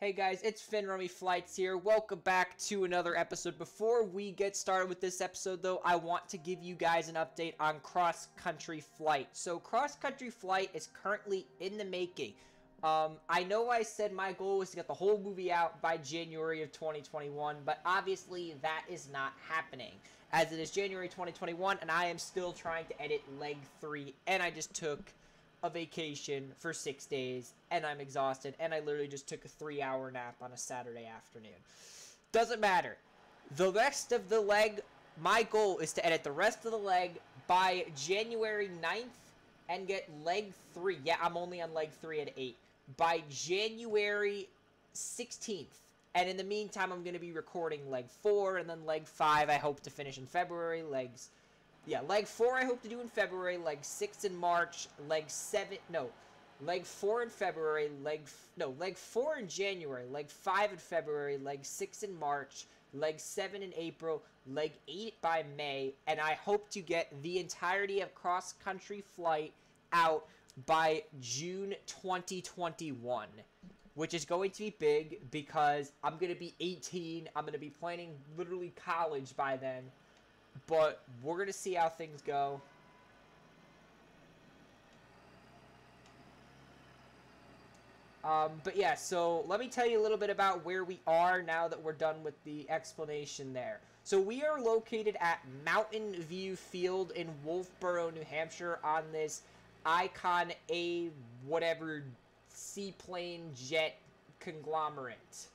Hey guys, it's Finn Rummy Flights here. Welcome back to another episode. Before we get started with this episode though, I want to give you guys an update on Cross Country Flight. So Cross Country Flight is currently in the making. I know I said my goal was to get the whole movie out by January of 2021, but obviously that is not happening. As it is January 2021 and I am still trying to edit leg 3 and I just took a vacation for 6 days and I'm exhausted and I literally just took a 3-hour nap on a Saturday afternoon. Doesn't matter. The rest of the leg, my goal is to edit the rest of the leg by January 9th and get leg 3. Yeah, I'm only on leg 3 at 8. By January 16th. And in the meantime, I'm going to be recording leg 4 and then leg 5 I hope to finish in February. leg 4 I hope to do in February, leg 6 in March, leg 4 in February, leg 4 in January, leg 5 in February, leg 6 in March, leg 7 in April, leg 8 by May, and I hope to get the entirety of Cross Country Flight out by June 2021. Which is going to be big because I'm going to be 18, I'm going to be planning literally college by then. But we're going to see how things go. But yeah, so let me tell you a little bit about where we are now that we're done with the explanation there. So we are located at Mountain View Field in Wolfboro, New Hampshire on this Icon A whatever seaplane jet conglomerate.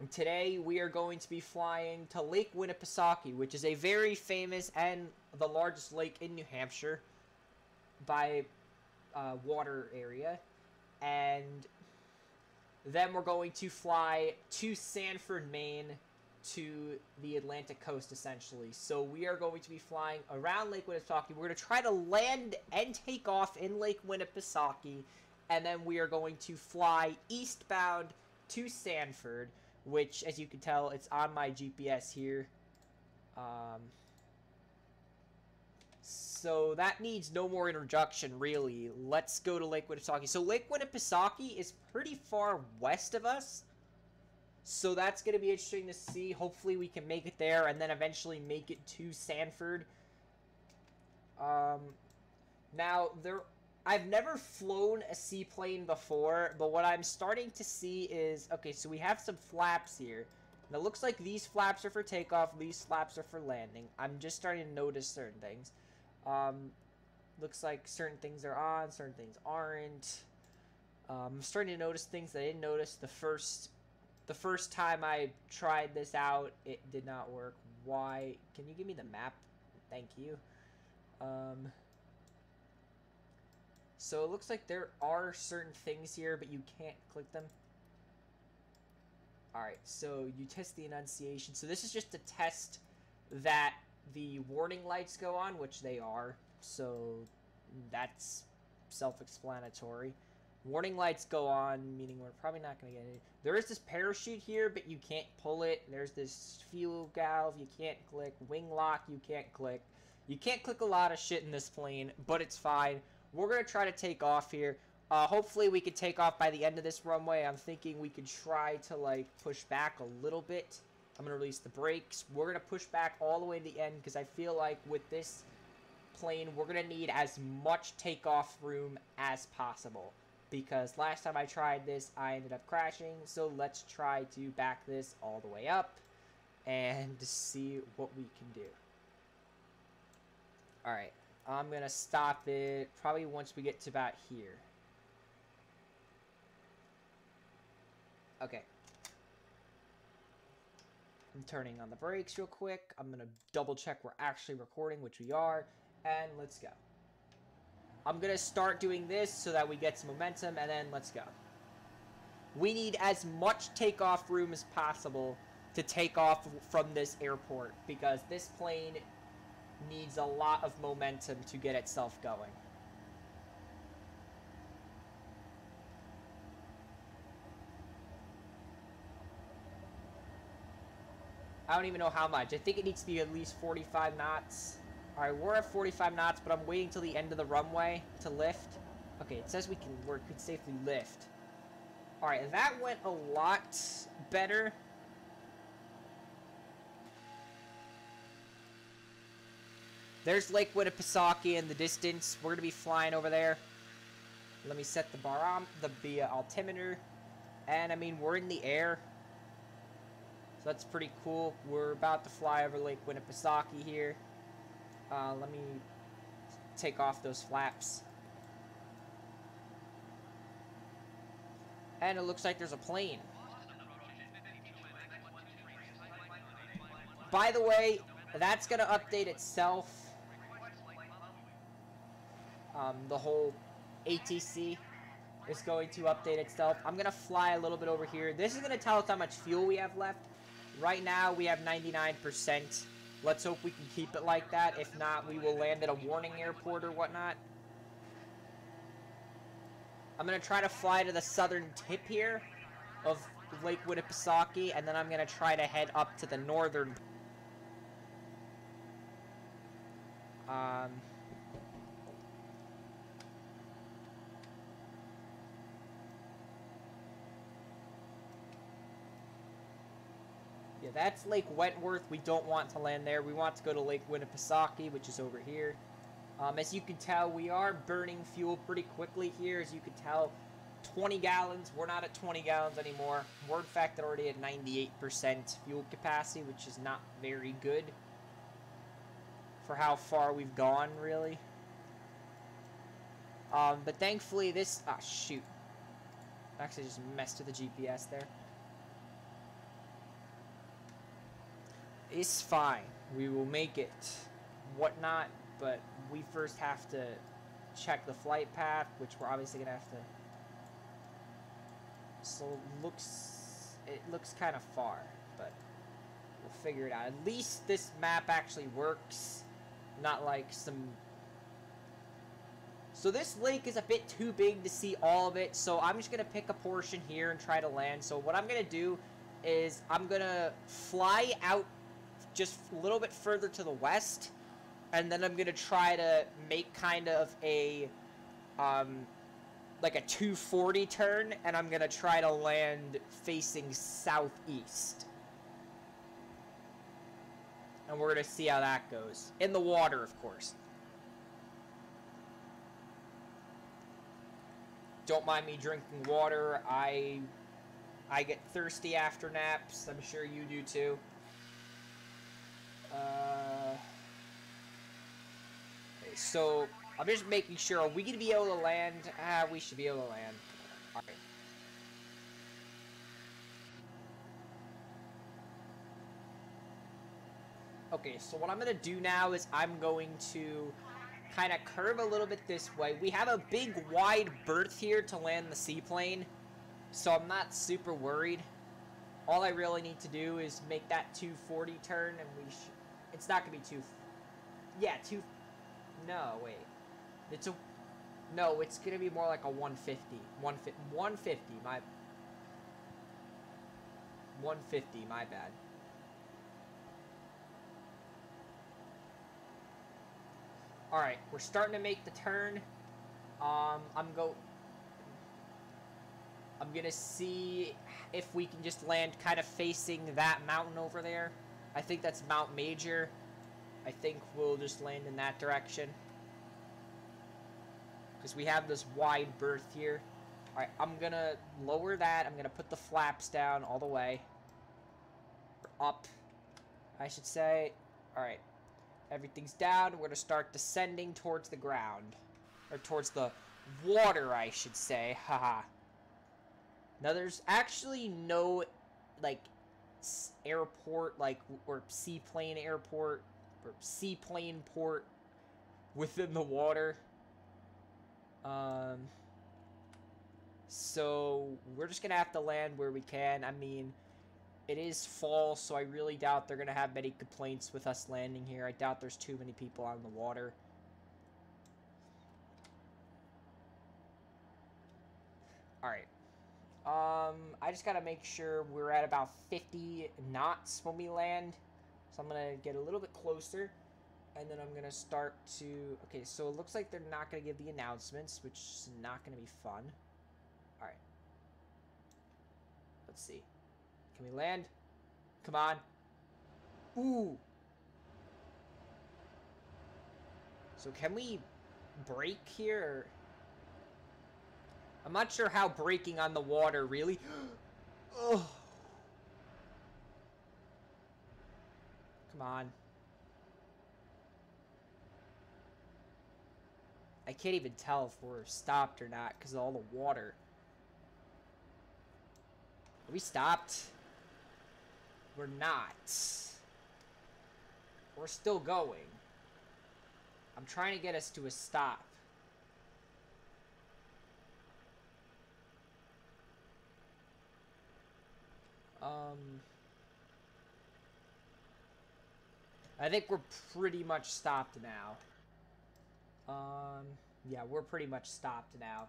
And today we are going to be flying to Lake Winnipesaukee, which is a very famous and the largest lake in New Hampshire by water area. And then we're going to fly to Sanford, Maine, to the Atlantic coast essentially. So we are going to be flying around Lake Winnipesaukee. We're going to try to land and take off in Lake Winnipesaukee. And then we are going to fly eastbound to Sanford, which, as you can tell, it's on my GPS here. So that needs no more introduction, really. Let's go to Lake Winnipesaukee. So Lake Winnipesaukee is pretty far west of us. So that's going to be interesting to see. Hopefully we can make it there and then eventually make it to Sanford. Now, I've never flown a seaplane before, but what I'm starting to see is, okay, so we have some flaps here. And it looks like these flaps are for takeoff, these flaps are for landing. I'm just starting to notice certain things. Looks like certain things are on, certain things aren't. I'm starting to notice things that I didn't notice the first time I tried this out. It did not work. Why? Can you give me the map? Thank you. So it looks like there are certain things here, but you can't click them. Alright, so you test the enunciation. So this is just to test that the warning lights go on, which they are. So that's self-explanatory. Warning lights go on, meaning we're probably not going to get it. There is this parachute here, but you can't pull it. There's this fuel valve you can't click. Wing lock you can't click. You can't click a lot of shit in this plane, but it's fine. We're going to try to take off here. Hopefully we can take off by the end of this runway. I'm thinking we could try to, like, push back a little bit. I'm going to release the brakes. We're going to push back all the way to the end because I feel like with this plane, we're going to need as much takeoff room as possible. Because last time I tried this, I ended up crashing. So let's try to back this all the way up and see what we can do. Alright. I'm going to stop it probably once we get to about here. Okay. I'm turning on the brakes real quick. I'm going to double check we're actually recording, which we are. And let's go. I'm going to start doing this so that we get some momentum, and then let's go. We need as much takeoff room as possible to take off from this airport, because this plane needs a lot of momentum to get itself going. I don't even know how much. I think it needs to be at least 45 knots. Alright, we're at 45 knots, but I'm waiting till the end of the runway to lift. Okay, it says we could safely lift. Alright, that went a lot better. There's Lake Winnipesaukee in the distance. We're going to be flying over there. Let me set the altimeter. And, I mean, we're in the air. So that's pretty cool. We're about to fly over Lake Winnipesaukee here. Let me take off those flaps. And it looks like there's a plane. By the way, that's going to update itself. The whole ATC is going to update itself. I'm going to fly a little bit over here. This is going to tell us how much fuel we have left. Right now, we have 99%. Let's hope we can keep it like that. If not, we will land at a warning airport or whatnot. I'm going to try to fly to the southern tip here of Lake Winnipesaukee, and then I'm going to try to head up to the northern. Yeah, that's Lake Wentworth. We don't want to land there. We want to go to Lake Winnipesaukee, which is over here. As you can tell, we are burning fuel pretty quickly here. As you can tell, 20 gallons. We're not at 20 gallons anymore. We're, in fact, already at 98% fuel capacity, which is not very good for how far we've gone, really. But thankfully, this... Ah, shoot. Actually, just messed with the GPS there. It's fine. We will make it. Whatnot, but we first have to check the flight path, which we're obviously gonna have to. So it looks kind of far, but we'll figure it out. At least this map actually works, not like some. So this lake is a bit too big to see all of it, so I'm just gonna pick a portion here and try to land. So what I'm gonna do is I'm gonna fly out just a little bit further to the west, and then I'm gonna try to make kind of a like a 240 turn, and I'm gonna try to land facing southeast, and we're gonna see how that goes in the water, of course. Don't mind me drinking water. I get thirsty after naps. I'm sure you do too. Okay, so I'm just making sure. Are we gonna be able to land? We should be able to land. All right. Okay, so what I'm gonna do now is I'm going to kind of curve a little bit this way. We have a big wide berth here to land the seaplane, so I'm not super worried. All I really need to do is make that 240 turn, and we should. It's not gonna be two. Yeah, two. No, wait. It's a. No, it's gonna be more like a 150. 150. My. 150. My bad. All right, we're starting to make the turn. I'm gonna see if we can just land kind of facing that mountain over there. I think that's Mount Major. I think we'll just land in that direction, because we have this wide berth here. Alright, I'm gonna lower that. I'm gonna put the flaps down all the way. Up, I should say. Alright, everything's down. We're gonna start descending towards the ground. Or towards the water, I should say. Haha. Now, there's actually no, like, airport, like, or seaplane airport, or seaplane port within the water. So we're just gonna have to land where we can. I mean, it is fall, so I really doubt they're gonna have many complaints with us landing here. I doubt there's too many people on the water. Alright. I just gotta make sure we're at about 50 knots when we land. So I'm gonna get a little bit closer, and then I'm gonna start to... Okay, so it looks like they're not gonna give the announcements, which is not gonna be fun. Alright. Let's see. Can we land? Come on. Ooh. So can we brake here? I'm not sure how braking on the water really. Oh. Come on. I can't even tell if we're stopped or not because of all the water. Are we stopped? We're not. We're still going. I'm trying to get us to a stop. I think we're pretty much stopped now. Yeah, we're pretty much stopped now.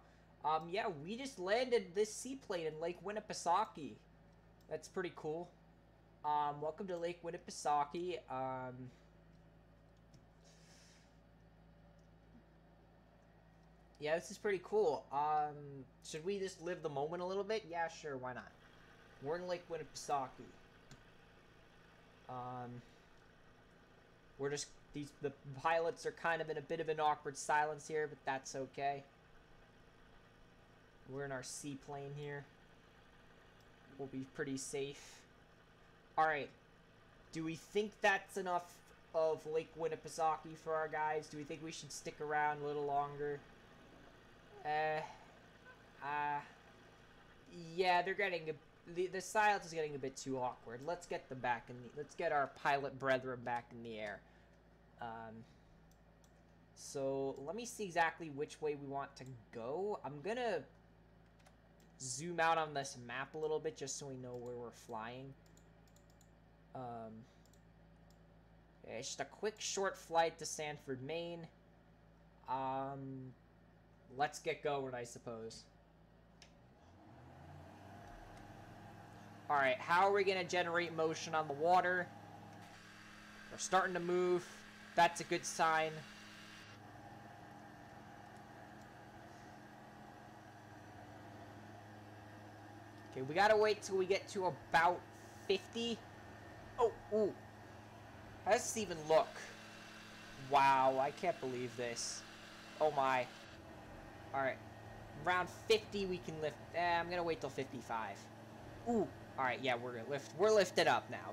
Yeah, we just landed this seaplane in Lake Winnipesaukee. That's pretty cool. Welcome to Lake Winnipesaukee. Yeah, this is pretty cool. Should we just live the moment a little bit? Yeah, sure, why not? We're in Lake Winnipesaukee. We're just, the pilots are kind of in a bit of an awkward silence here, but that's okay. We're in our seaplane here. We'll be pretty safe. Alright. Do we think that's enough of Lake Winnipesaukee for our guys? Do we think we should stick around a little longer? Yeah, they're getting the silence is getting a bit too awkward. Let's get them back in the, let's get our pilot brethren back in the air. So let me see exactly which way we want to go. I'm gonna zoom out on this map a little bit just so we know where we're flying. It's just a quick short flight to Sanford, Maine. Let's get going, I suppose. Alright, how are we going to generate motion on the water? We're starting to move. That's a good sign. Okay, we gotta wait till we get to about 50. Oh, ooh. How does this even look? Wow, I can't believe this. Oh my. Alright. Around 50 we can lift. I'm gonna wait till 55. Ooh. Alright, yeah, we're gonna lift. We're lifted up now.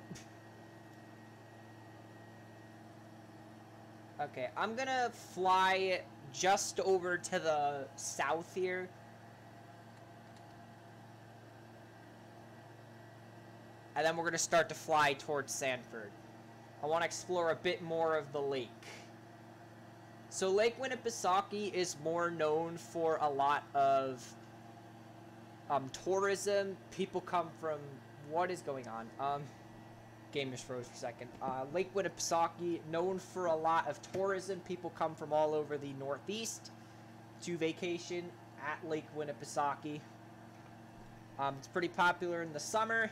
Okay, I'm gonna fly just over to the south here. And then we're gonna start to fly towards Sanford. I want to explore a bit more of the lake. So Lake Winnipesaukee is more known for a lot of tourism. People come from... What is going on? Game just froze for a second. Lake Winnipesaukee, known for a lot of tourism. People come from all over the Northeast to vacation at Lake Winnipesaukee. It's pretty popular in the summer.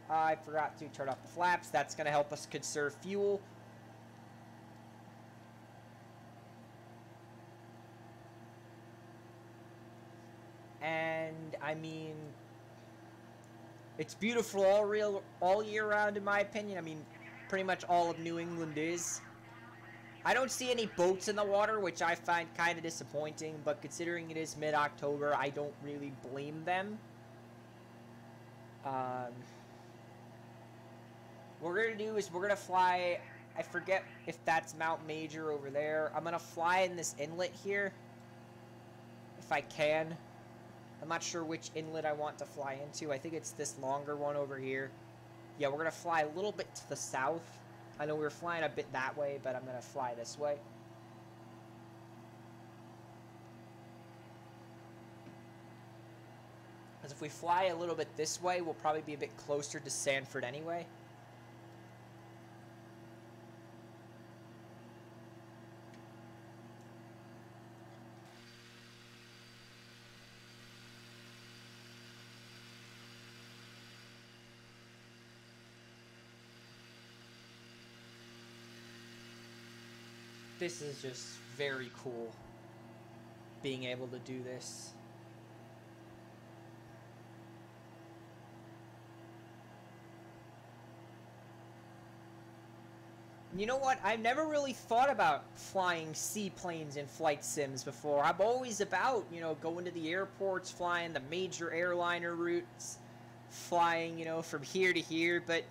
I forgot to turn off the flaps. That's going to help us conserve fuel. And, I mean, it's beautiful all year round, in my opinion. I mean, pretty much all of New England is. I don't see any boats in the water, which I find kind of disappointing, but considering it is mid-October, I don't really blame them. What we're going to do is we're going to fly, I forget if that's Mount Major over there. I'm going to fly in this inlet here, if I can. I'm not sure which inlet I want to fly into. I think it's this longer one over here. Yeah, we're going to fly a little bit to the south. I know we were flying a bit that way, but I'm going to fly this way. Because if we fly a little bit this way, we'll probably be a bit closer to Sanford anyway. This is just very cool, being able to do this. You know what? I've never really thought about flying seaplanes in flight sims before. I'm always about, you know, going to the airports, flying the major airliner routes, flying, you know, from here to here, but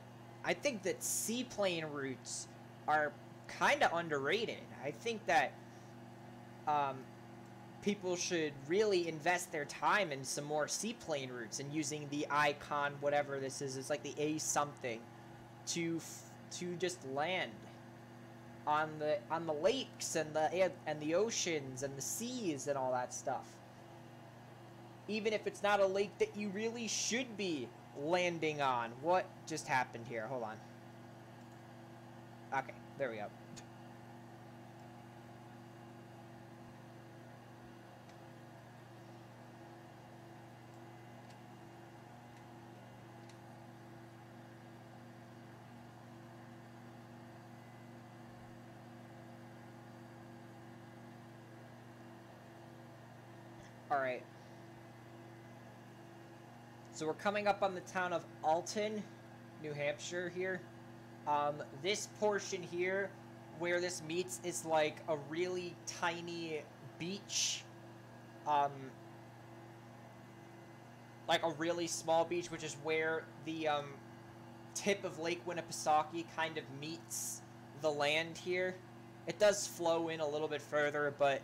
I think that seaplane routes are kind of underrated. I think that people should really invest their time in some more seaplane routes and using the icon, whatever this is, it's like the A something, to just land on the lakes and the oceans and the seas and all that stuff. Even if it's not a lake that you really should be landing on. What just happened here? Hold on. Okay, there we go. Alright. So we're coming up on the town of Alton, New Hampshire here. This portion here, where this meets, is like a really tiny beach. Like a really small beach, which is where the tip of Lake Winnipesaukee kind of meets the land here. It does flow in a little bit further, but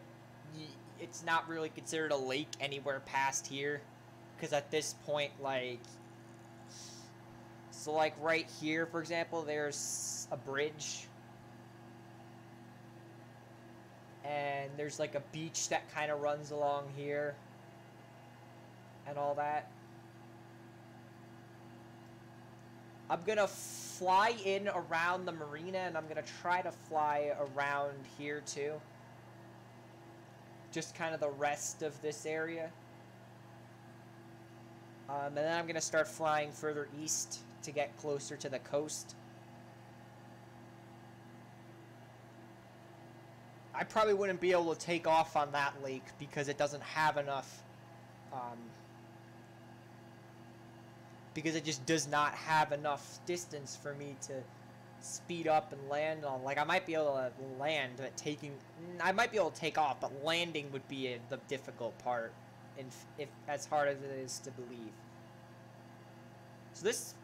it's not really considered a lake anywhere past here, because at this point, like, so like right here, for example, there's a bridge, and there's like a beach that kind of runs along here and all that. I'm gonna fly in around the marina, and I'm gonna try to fly around here too. Just kind of the rest of this area. And then I'm going to start flying further east to get closer to the coast. I probably wouldn't be able to take off on that lake because it doesn't have enough, because it just does not have enough distance for me to speed up and land on. Like, I might be able to land, but I might be able to take off, but landing would be the difficult part, if as hard as it is to believe. So this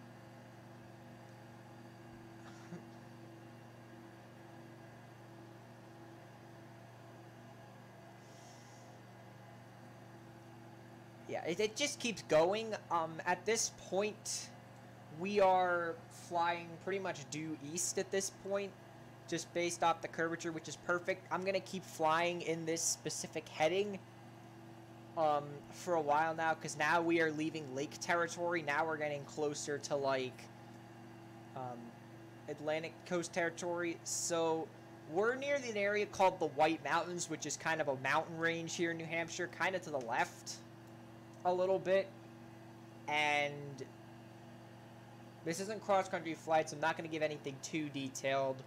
yeah, it just keeps going. At this point, we are flying pretty much due east at this point, just based off the curvature, which is perfect. I'm gonna keep flying in this specific heading for a while now, because now we are leaving lake territory. Now we're getting closer to like Atlantic coast territory. So we're near an area called the White Mountains, which is kind of a mountain range here in New Hampshire, kind of to the left a little bit. And this isn't cross-country flights. I'm not going to give anything too detailed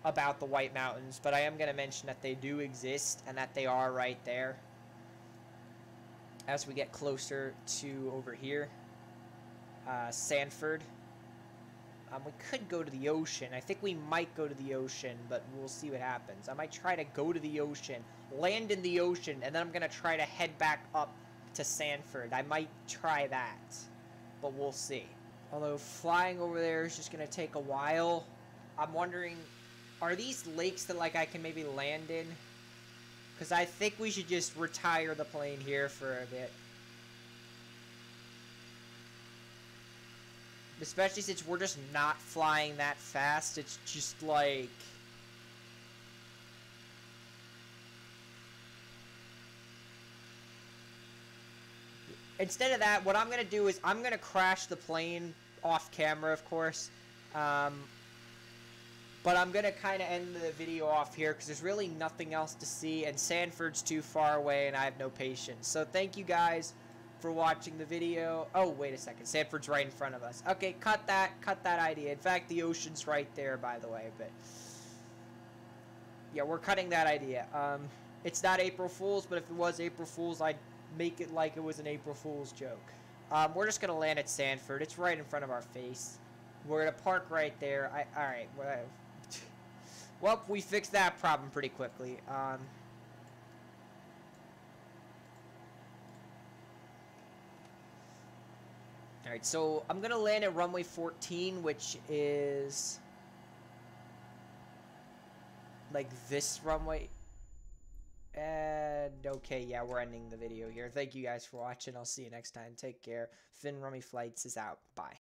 about the White Mountains, but I am going to mention that they do exist and that they are right there as we get closer to over here. Sanford. We could go to the ocean. I think we might go to the ocean, but we'll see what happens. I might try to go to the ocean, land in the ocean, and then I'm going to try to head back up to Sanford. I might try that, but we'll see. Although flying over there is just going to take a while. I'm wondering, are these lakes that like I can maybe land in? Because I think we should just retire the plane here for a bit. Especially since we're just not flying that fast. It's just like... Instead of that, what I'm going to do is I'm going to crash the plane off camera, of course. But I'm going to kind of end the video off here because there's really nothing else to see. And Sanford's too far away and I have no patience. So thank you guys for watching the video. Oh, wait a second. Sanford's right in front of us. Okay, cut that idea. In fact, the ocean's right there, by the way. But yeah, we're cutting that idea. It's not April Fool's, but if it was April Fool's, I'd make it like it was an April Fool's joke. We're just gonna land at Sanford. It's right in front of our face. We're gonna park right there. Alright, Well, we fixed that problem pretty quickly. Alright, so I'm going to land at runway 14, which is like this runway. And okay, yeah, we're ending the video here. Thank you guys for watching. I'll see you next time. Take care. Finn Rummy Flights is out. Bye.